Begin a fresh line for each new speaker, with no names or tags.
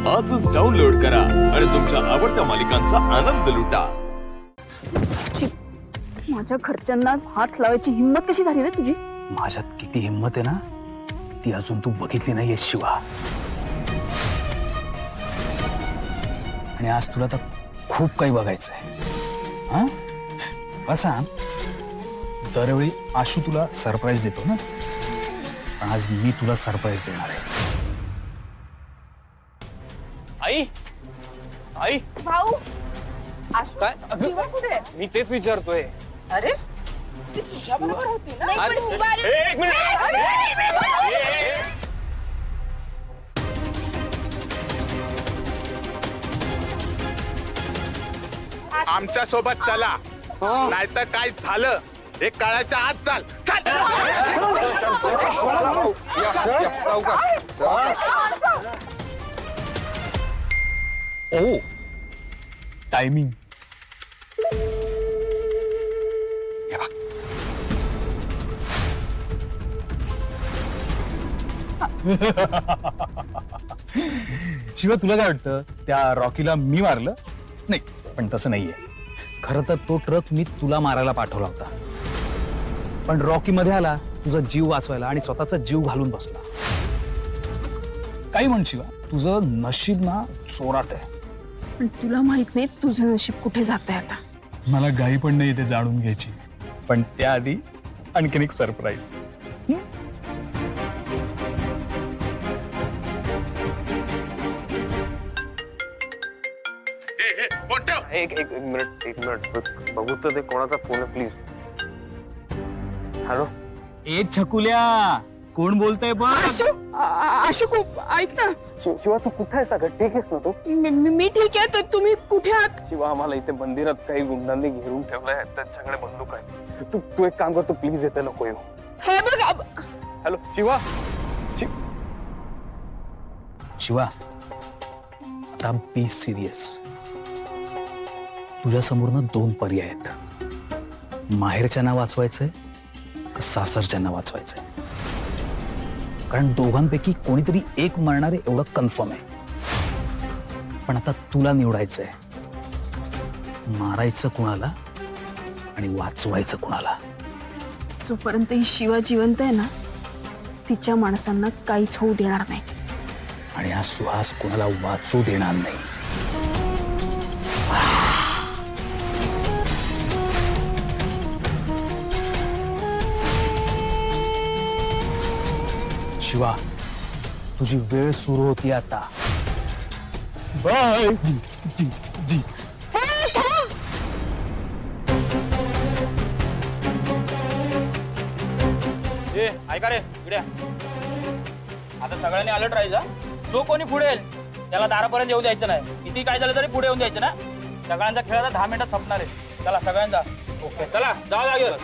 आजच डाउनलोड करा आणि तुमच्या आवडत्या मालिकांचा आनंद लुटा।
माझ्या घरच्यांना हात लावायची हिम्मत कशी झाली रे तुझी?
माझ्यात किती हिम्मत आहे ना ती अजून तू बघितली नाहीये शिवा। आणि आज तुला तर खूप काही बघायचंय। हां असा दरवेळी आशू तुला सरप्राईज देतो ना, पण आज मी तुला सरप्राईज देणार आहे।
आई आई
भाऊ आशू
काय
शिवा कुठे?
मी तेच विचारतोय।
अरे ती तुझ्या बरोबर होती ना?
एक मिनिट
आमच्या सोबत चला, नाहीतर काय झालं हे कळायच्या आत चाल।
ओ टायमिंग शिवा तुला काय वाटतं त्या रॉकीला मी मारलं? नाही, पण तसं नाहीये। खरं तर तो ट्रक मी तुला मारायला पाठवला होता, पण रॉकी मध्ये आला तुझा जीव वाचवायला आणि स्वतःचा जीव घालून बसला। काही म्हण शिवा, तुझं नशीब ना चोरात आहे।
पण तुला माहित नाही तुझं नशीब कुठे जातंय आता।
मला घाई पण नाही ते जाणून घ्यायची, पण त्याआधी आणखीन एक सरप्राईज।
एक मिनिट बघू तर ते कोणाचा फोन आहे प्लीज। हॅलो
ए छकुल्या, कोण बोलतंय बघ?
आशू खूप ऐक ना।
शिवा तू कुठे आहेस? अगं ठीक आहेस ना तू?
मी ठीक आहे, तर तुम्ही कुठे आहात?
शिवा आम्हाला इथे मंदिरात काही गुंडांनी घेऊन ठेवलंय, त्यांच्याकडे बंदूक आहे। तू एक काम कर, तू प्लीज इथे नको येऊ।
हे बघ
हॅलो शिवा
शिवा आता बी सिरियस। तुझ्या समोरनं दोन पर्याय आहेत, माहेरच्यांना वाचवायचंय का सासरच्यांना वाचवायचंय। कारण दोघांपैकी कोणीतरी एक मरणार आहे एवढं कन्फर्म आहे, पण आता तुला निवडायचंय मारायचं कुणाला आणि वाचवायचं कुणाला।
जोपर्यंत ही शिवा जिवंत आहे ना, तिच्या माणसांना काहीच होऊ देणार नाही
आणि हा सुहास कुणाला वाचू देणार नाही। शिवा तुझी वेळ सुरू होती आता। बाय जी जी जी।
ए ऐका रे इकडे, आता सगळ्यांनी अलर्ट राहायचं। जो कोणी पुढे येईल त्याला दारापर्यंत येऊ द्यायचं नाही। किती काय झालं तरी पुढे येऊन द्यायचं ना। सगळ्यांचा खेळ 10 मिनिटात संपणार आहे। चला सगळ्यांचा ओके, चला जाऊ जागेवर।